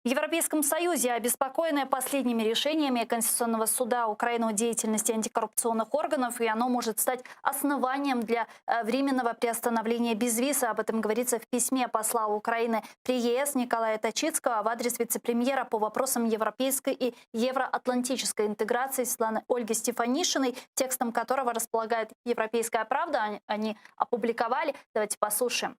В Европейском Союзе, обеспокоенные последними решениями Конституционного суда Украины о деятельности антикоррупционных органов, и оно может стать основанием для временного приостановления безвиза. Об этом говорится в письме посла Украины при ЕС Николая Точицкого в адрес вице-премьера по вопросам европейской и евроатлантической интеграции Светланы Ольги Стефанишиной, текстом которого располагает «Европейская правда». Они опубликовали. Давайте послушаем.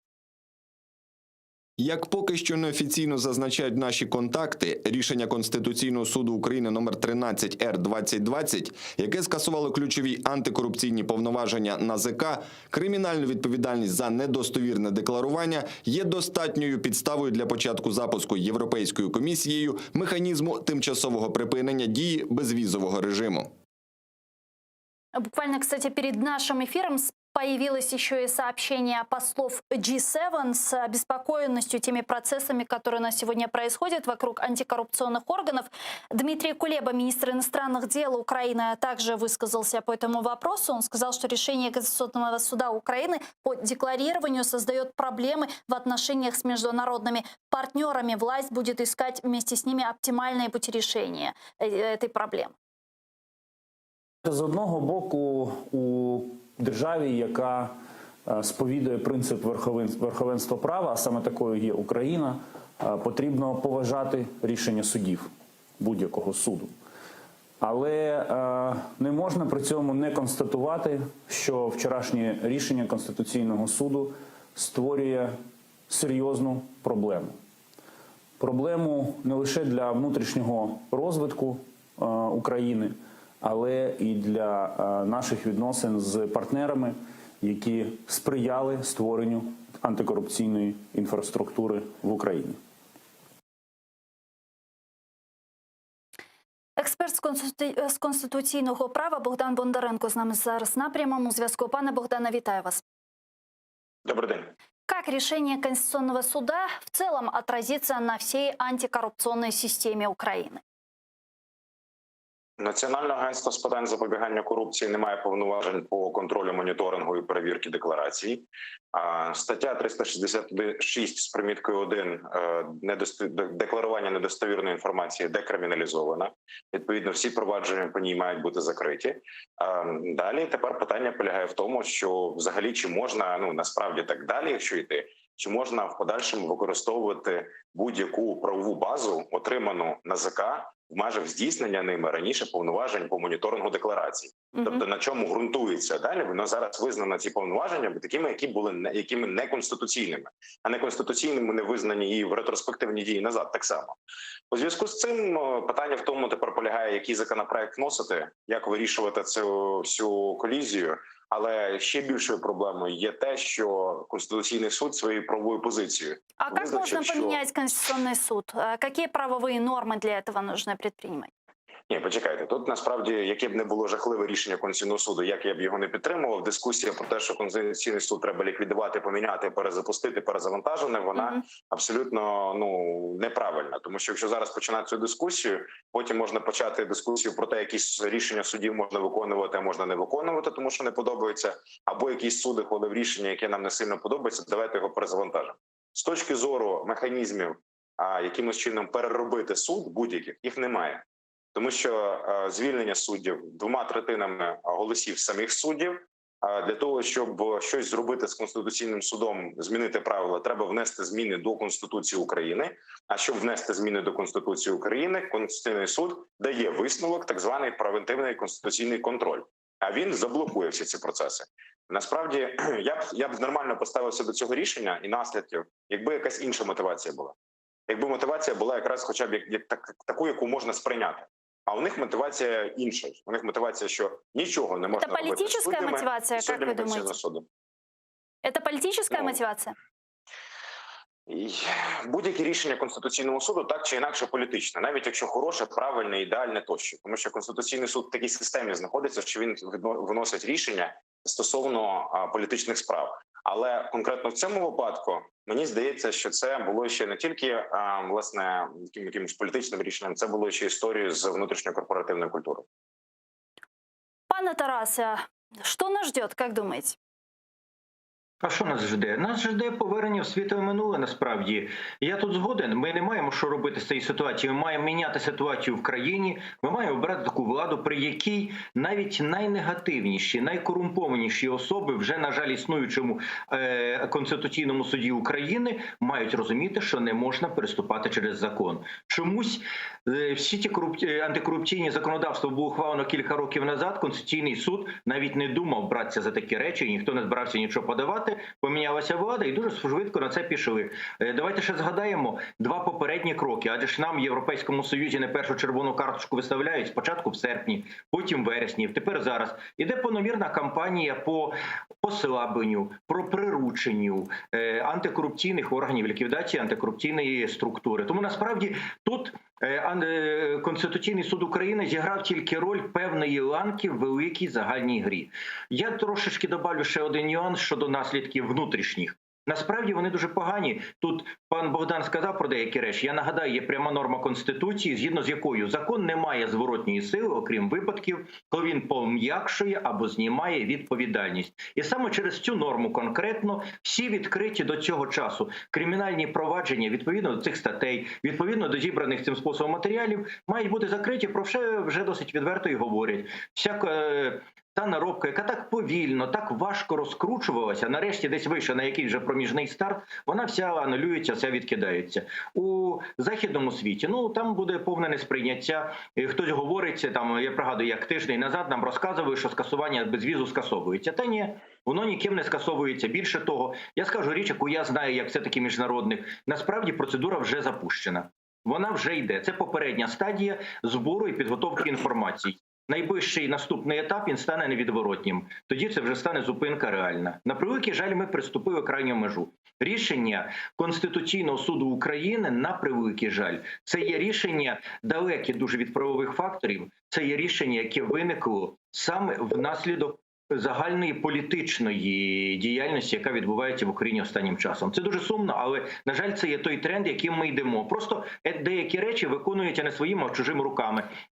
Як поки що неофіційно зазначають наші контакти, рішення Конституційного суду України номер 13-Р-2020, яке скасувало ключові антикорупційні повноваження НАЗК, кримінальну відповідальність за недостовірне декларування, є достатньою підставою для початку запуску Європейською комісією механізму тимчасового припинення дії безвізового режиму. Буквально, кстати, перед нашим эфиром появилось еще и сообщение послов G7 с обеспокоенностью теми процессами, которые у нас сегодня происходят вокруг антикоррупционных органов. Дмитрий Кулеба, министр иностранных дел Украины, также высказался по этому вопросу. Он сказал, что решение Конституционного суда Украины по декларированию создает проблемы в отношениях с международными партнерами. Власть будет искать вместе с ними оптимальные пути решения этой проблемы. З одного боку, у державі, яка сповідує принцип верховенства права, а саме такою є Україна, потрібно поважати рішення судів, будь-якого суду. Але не можна при цьому не констатувати, що вчорашнє рішення Конституційного суду створює серйозну проблему. Проблему не лише для внутрішнього розвитку України, але і для наших відносин з партнерами, які сприяли створенню антикорупційної інфраструктури в Україні. Експерт з конституційного права Богдан Бондаренко з нами зараз на прямому зв'язку. Пане Богдане, вітаю вас. Добрый день. Как решение Конституционного суда в целом отразится на всей антикоррупционной системе Украины? Національне агентство з питань запобігання корупції не має повноважень по контролю, моніторингу і перевірки декларацій. Стаття 366 з приміткою 1 декларування недостовірної інформації декриміналізована. Відповідно, всі провадження по ній мають бути закриті. Далі тепер питання полягає в тому, що взагалі чи можна, насправді так далі, якщо йти, чи можна в подальшому використовувати будь-яку правову базу, отриману НАЗК, в межах здійснення ними раніше повноважень по моніторингу декларацій. Тобто на чому ґрунтується далі, воно зараз визнано ці повноваження такими, якими неконституційними. А неконституційними не визнані і в ретроспективні дії назад так само. У зв'язку з цим питання в тому тепер полягає, який законопроект вносити, як вирішувати цю всю колізію. Але ще більшою проблемою є те, що Конституційний суд своєю правовою позицією как можно поменять Конституционный суд? Какие правовые нормы для этого нужно предпринимать? Ні, почекайте, тут насправді, яке б не було жахливе рішення Конституційного суду, як я б його не підтримував, дискусія про те, що Конституційний суд треба ліквідувати, поміняти, перезапустити, перезавантажене, вона абсолютно неправильна. Тому що якщо зараз починати цю дискусію, потім можна почати дискусію про те, якісь рішення судів можна виконувати, а можна не виконувати, тому що не подобається, або якісь суди ухвалив рішення, яке нам не сильно подобається, давайте його перезавантажимо. З точки зору механізмів, якимось чином переробити суд будь-яких, їх немає. Тому що звільнення суддів 2/3 голосів самих суддів, для того, щоб щось зробити з Конституційним судом, змінити правила, треба внести зміни до Конституції України. А щоб внести зміни до Конституції України, Конституційний суд дає висновок, так званий превентивний конституційний контроль. А він заблокує всі ці процеси. Насправді, я б нормально поставився до цього рішення і наслідків, якби якась інша мотивація була. Якби мотивація була якраз хоча б таку, яку можна сприйняти. А у них мотивація інша. У них мотивація, що нічого не можна робити. Это политическая мотивация, как вы думаете? Это политическая мотивация? Будь-які рішення Конституційного суду так чи інакше політичне, навіть якщо хороше, правильне, ідеальне тощо. Тому що Конституційний суд в такій системі знаходиться, що він виносить рішення стосовно політичних справ. Але конкретно в цьому випадку мені здається, що це було ще не тільки власне якимось політичним рішенням, це було ще історією з внутрішньокорпоративною культурою. Пане Тарасе, что нас ждет, как думаете? А що нас жде? Нас жде повернення в світове минуле, насправді. Я тут згоден, ми не маємо що робити з цією ситуацією, ми маємо міняти ситуацію в країні, ми маємо обрати таку владу, при якій навіть найнегативніші, найкорумпованіші особи, вже, на жаль, існуючому Конституційному суді України, мають розуміти, що не можна переступати через закон. Чомусь всі ті антикорупційні законодавства було ухвалено кілька років назад, Конституційний суд навіть не думав братися за такі речі, ніхто не збирався нічого подавати. Помінялася влада і дуже швидко на це пішли. Давайте ще згадаємо два попередні кроки, адже ж нам в Європейському Союзі не першу червону карточку виставляють спочатку в серпні, потім в вересні, тепер зараз. Іде повномірна кампанія по послабленню, про прирученню антикорупційних органів, ліквідації антикорупційної структури. Тому насправді тут Конституційний суд України зіграв тільки роль певної ланки в великій загальній грі. Я трошечки добавлю ще один нюанс щодо наслідків внутрішніх. Насправді вони дуже погані. Тут пан Богдан сказав про деякі речі. Я нагадаю, є пряма норма Конституції, згідно з якою закон не має зворотньої сили, окрім випадків, коли він пом'якшує або знімає відповідальність. І саме через цю норму конкретно всі відкриті до цього часу кримінальні провадження відповідно до цих статей, відповідно до зібраних цим способом матеріалів, мають бути закриті, про що вже досить відверто і говорять. Та наробка, яка так повільно, так важко розкручувалася, нарешті десь вийшла на якийсь вже проміжний старт, вона вся анулюється, вся відкидається. У західному світі, там буде повне несприйняття. Хтось говорить, я пригадую, як тиждень назад нам розказували, що скасування безвізу скасовується. Та ні, воно ніким не скасовується. Більше того, я скажу річ, яку я знаю, як все-таки міжнародник. Насправді процедура вже запущена. Вона вже йде. Це попередня стадія збору і підготовки інформації. Найближчий наступний етап, він стане невідворотнім. Тоді це вже стане зупинка реальна. На превеликий жаль, ми приступили крайню межу. Рішення Конституційного суду України, на превеликий жаль, це є рішення далекі дуже від правових факторів, це є рішення, яке виникло саме внаслідок загальної політичної діяльності, яка відбувається в Україні останнім часом. Це дуже сумно, але, на жаль, це є той тренд, яким ми йдемо. Просто деякі речі виконуються не своїми, а чужими руками.